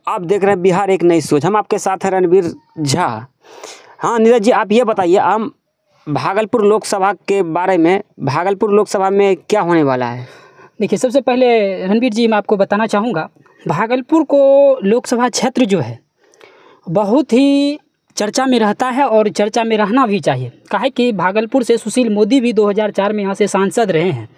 आप देख रहे हैं बिहार एक नई सोच। हम आपके साथ हैं रणवीर झा। हाँ नीरज जी, आप ये बताइए, हम भागलपुर लोकसभा के बारे में, भागलपुर लोकसभा में क्या होने वाला है? देखिए, सबसे पहले रणवीर जी मैं आपको बताना चाहूँगा, भागलपुर को लोकसभा क्षेत्र जो है बहुत ही चर्चा में रहता है और चर्चा में रहना भी चाहिए। काहे कि भागलपुर से सुशील मोदी भी 2004 में यहाँ से सांसद रहे हैं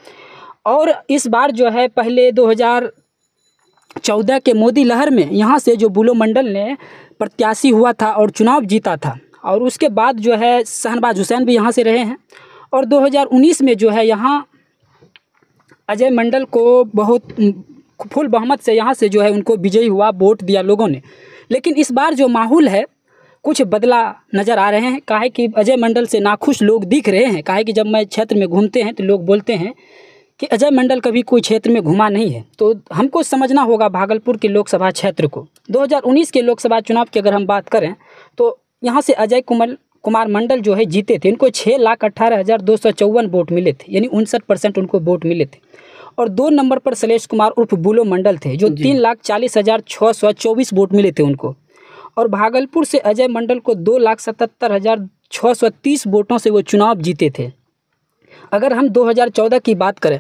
और इस बार जो है पहले 2014 के मोदी लहर में यहाँ से जो बुलो मंडल ने प्रत्याशी हुआ था और चुनाव जीता था, और उसके बाद जो है शहनवाज हुसैन भी यहाँ से रहे हैं और 2019 में जो है यहाँ अजय मंडल को बहुत फुल बहुमत से यहाँ से जो है उनको विजयी हुआ, वोट दिया लोगों ने। लेकिन इस बार जो माहौल है कुछ बदला नज़र आ रहे हैं। काहे कि अजय मंडल से नाखुश लोग दिख रहे हैं। काहे कि जब मैं क्षेत्र में घूमते हैं तो लोग बोलते हैं कि अजय मंडल कभी कोई क्षेत्र में घुमा नहीं है। तो हमको समझना होगा भागलपुर के लोकसभा क्षेत्र को। 2019 के लोकसभा चुनाव की अगर हम बात करें तो यहाँ से अजय कुमार मंडल जो है जीते थे। इनको 6,18,254 वोट मिले थे, यानी 59% उनको वोट मिले थे। और 2 नंबर पर शैलेश कुमार उर्फ बुलो मंडल थे जो 3,40,624 वोट मिले थे उनको। और भागलपुर से अजय मंडल को 2,77,630 वोटों से वो चुनाव जीते थे। अगर हम 2014 की बात करें,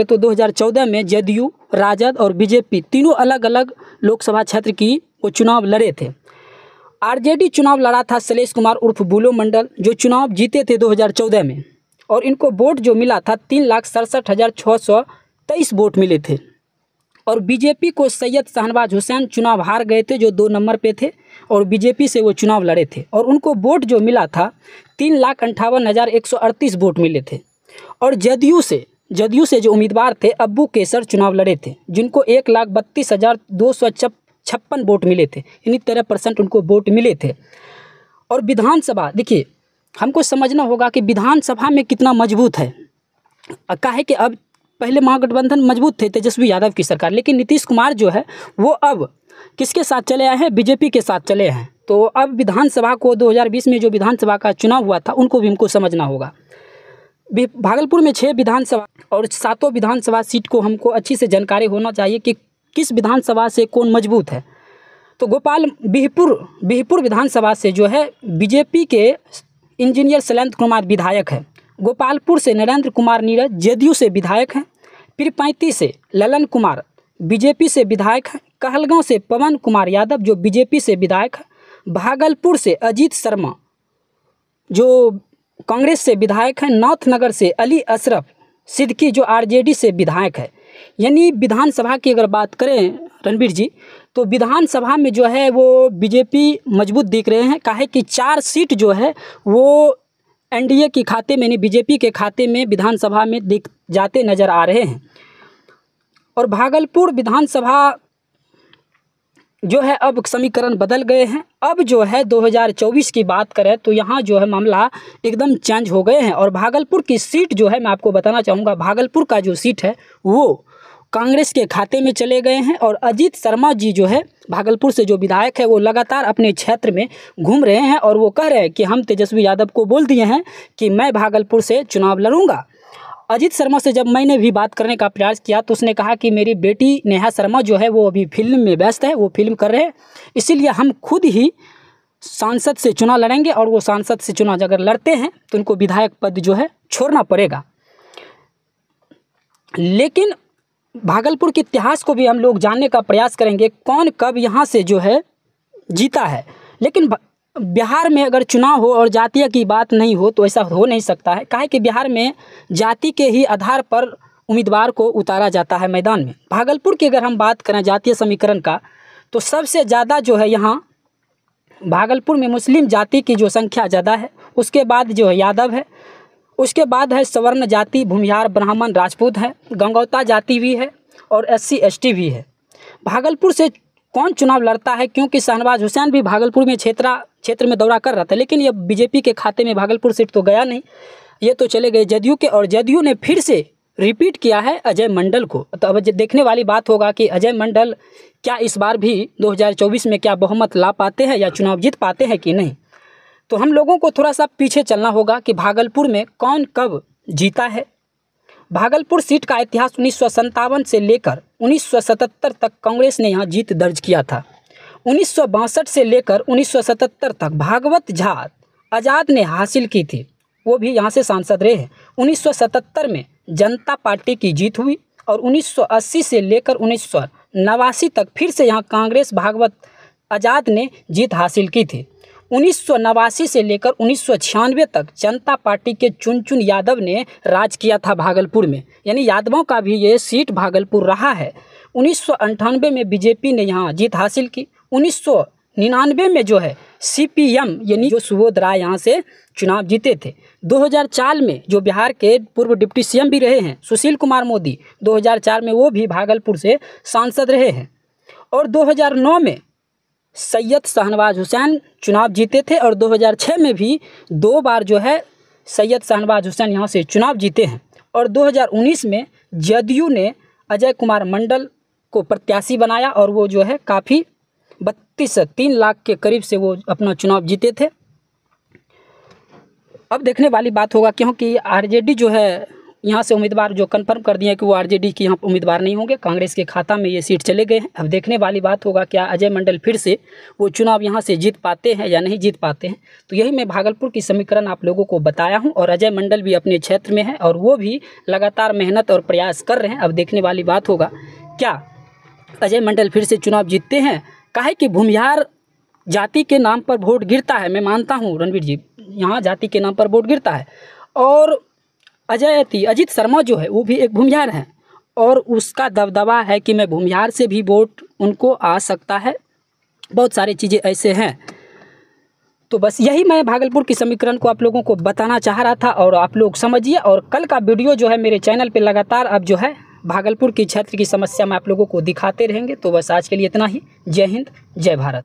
तो 2014 में जदयू, राजद और बीजेपी तीनों अलग अलग लोकसभा क्षेत्र की वो चुनाव लड़े थे। आरजेडी चुनाव लड़ा था शैलेश कुमार उर्फ बुलो मंडल जो चुनाव जीते थे 2014 में, और इनको वोट जो मिला था 3,67,623 वोट मिले थे। और बीजेपी को सैयद शहनवाज हुसैन चुनाव हार गए थे जो 2 नंबर पे थे और बीजेपी से वो चुनाव लड़े थे, और उनको वोट जो मिला था 3,58,138 वोट मिले थे। और जदयू से जो उम्मीदवार थे अब्बू केसर चुनाव लड़े थे जिनको 1,32,256 वोट मिले थे, यानी 13% उनको वोट मिले थे। और विधानसभा, देखिए हमको समझना होगा कि विधानसभा में कितना मजबूत है। काहे कि अब पहले महागठबंधन मजबूत थे, तेजस्वी यादव की सरकार, लेकिन नीतीश कुमार जो है वो अब किसके साथ चले आए हैं? बीजेपी के साथ चले हैं। तो अब विधानसभा को 2020 में जो विधानसभा का चुनाव हुआ था उनको भी हमको समझना होगा। भागलपुर में 6 विधानसभा और 7 विधानसभा सीट को हमको अच्छी से जानकारी होना चाहिए कि किस विधानसभा से कौन मजबूत है। तो बिहपुर विधानसभा से जो है बीजेपी के इंजीनियर शैलेंद्र कुमार विधायक है। गोपालपुर से नरेंद्र कुमार नीरज जदयू से विधायक हैं। पीरपैंती से ललन कुमार बीजेपी से विधायक हैं। कहलगांव से पवन कुमार यादव जो बीजेपी से विधायक है। भागलपुर से अजीत शर्मा जो कांग्रेस से विधायक हैं। नाथनगर से अली अशरफ सिद्दीकी जो आरजेडी से विधायक है। यानी विधानसभा की अगर बात करें रणवीर जी, तो विधानसभा में जो है वो बीजेपी मजबूत दिख रहे हैं। काहे कि 4 सीट जो है वो एनडीए के खाते में, यानी बीजेपी के खाते में विधानसभा में दिख जाते नज़र आ रहे हैं। और भागलपुर विधानसभा जो है अब समीकरण बदल गए हैं। अब जो है 2024 की बात करें तो यहाँ जो है मामला एकदम चेंज हो गए हैं। और भागलपुर की सीट जो है मैं आपको बताना चाहूँगा, भागलपुर का जो सीट है वो कांग्रेस के खाते में चले गए हैं। और अजीत शर्मा जी जो है भागलपुर से जो विधायक है वो लगातार अपने क्षेत्र में घूम रहे हैं और वो कह रहे हैं कि हम तेजस्वी यादव को बोल दिए हैं कि मैं भागलपुर से चुनाव लड़ूंगा। अजीत शर्मा से जब मैंने भी बात करने का प्रयास किया तो उसने कहा कि मेरी बेटी नेहा शर्मा जो है वो अभी फिल्म में व्यस्त है, वो फिल्म कर रहे हैं, इसीलिए हम खुद ही सांसद से चुनाव लड़ेंगे। और वो सांसद से चुनाव अगर लड़ते हैं तो उनको विधायक पद जो है छोड़ना पड़ेगा। लेकिन भागलपुर के इतिहास को भी हम लोग जानने का प्रयास करेंगे, कौन कब यहाँ से जो है जीता है। लेकिन बिहार में अगर चुनाव हो और जातीय की बात नहीं हो तो ऐसा हो नहीं सकता है। काहे कि बिहार में जाति के ही आधार पर उम्मीदवार को उतारा जाता है मैदान में। भागलपुर की अगर हम बात करें जातीय समीकरण का, तो सबसे ज़्यादा जो है यहाँ भागलपुर में मुस्लिम जाति की जो संख्या ज़्यादा है, उसके बाद जो है यादव है, उसके बाद है सवर्ण जाति, भूमिहार, ब्राह्मण, राजपूत है, गंगौता जाति भी है और SC ST भी है। भागलपुर से कौन चुनाव लड़ता है? क्योंकि शहनवाज हुसैन भी भागलपुर में क्षेत्र में दौरा कर रहा था, लेकिन ये बीजेपी के खाते में भागलपुर सीट तो गया नहीं, ये तो चले गए जदयू के। और जदयू ने फिर से रिपीट किया है अजय मंडल को। तो अब देखने वाली बात होगा कि अजय मंडल क्या इस बार भी 2024 में क्या बहुमत ला पाते हैं या चुनाव जीत पाते हैं कि नहीं। तो हम लोगों को थोड़ा सा पीछे चलना होगा कि भागलपुर में कौन कब जीता है भागलपुर सीट का इतिहास 1957 से लेकर 1977 तक कांग्रेस ने यहाँ जीत दर्ज किया था। 1962 से लेकर 1977 तक भागवत झा आज़ाद ने हासिल की थी, वो भी यहाँ से सांसद रहे हैं। 1977 में जनता पार्टी की जीत हुई और 1980 से लेकर 1989 तक फिर से यहाँ कांग्रेस भागवत आज़ाद ने जीत हासिल की थी। 1989 से लेकर 1996 तक जनता पार्टी के चुन यादव ने राज किया था भागलपुर में, यानी यादवों का भी ये सीट भागलपुर रहा है। 1998 में बीजेपी ने यहाँ जीत हासिल की। 1999 में जो है CPM यानी जो सुबोध राय यहाँ से चुनाव जीते थे। 2004 में जो बिहार के पूर्व डिप्टी CM भी रहे हैं सुशील कुमार मोदी, 2004 में वो भी भागलपुर से सांसद रहे हैं। और 2009 में सैयद शाहनवाज हुसैन चुनाव जीते थे और 2006 में भी 2 बार जो है सैयद शाहनवाज हुसैन यहाँ से चुनाव जीते हैं। और 2019 में जदयू ने अजय कुमार मंडल को प्रत्याशी बनाया और वो जो है काफ़ी 3 लाख के करीब से वो अपना चुनाव जीते थे। अब देखने वाली बात होगा क्योंकि RJD जो है यहाँ से उम्मीदवार जो कंफर्म कर दिए हैं कि वो RJD की यहाँ उम्मीदवार नहीं होंगे, कांग्रेस के खाता में ये सीट चले गए हैं। अब देखने वाली बात होगा क्या अजय मंडल फिर से वो चुनाव यहाँ से जीत पाते हैं या नहीं जीत पाते हैं। तो यही मैं भागलपुर की समीकरण आप लोगों को बताया हूँ और अजय मंडल भी अपने क्षेत्र में है और वो भी लगातार मेहनत और प्रयास कर रहे हैं। अब देखने वाली बात होगा क्या अजय मंडल फिर से चुनाव जीतते हैं। काहे कि भूमिहार जाति के नाम पर वोट गिरता है, मैं मानता हूँ रणवीर जी, यहाँ जाति के नाम पर वोट गिरता है। और अजीत शर्मा जो है वो भी एक भूमिहार है और उसका दबदबा है कि मैं भूमिहार से भी वोट उनको आ सकता है। बहुत सारी चीज़ें ऐसे हैं। तो बस यही मैं भागलपुर की समीकरण को आप लोगों को बताना चाह रहा था और आप लोग समझिए। और कल का वीडियो जो है मेरे चैनल पे लगातार अब जो है भागलपुर की क्षेत्र की समस्या में आप लोगों को दिखाते रहेंगे। तो बस आज के लिए इतना ही। जय हिंद, जय भारत।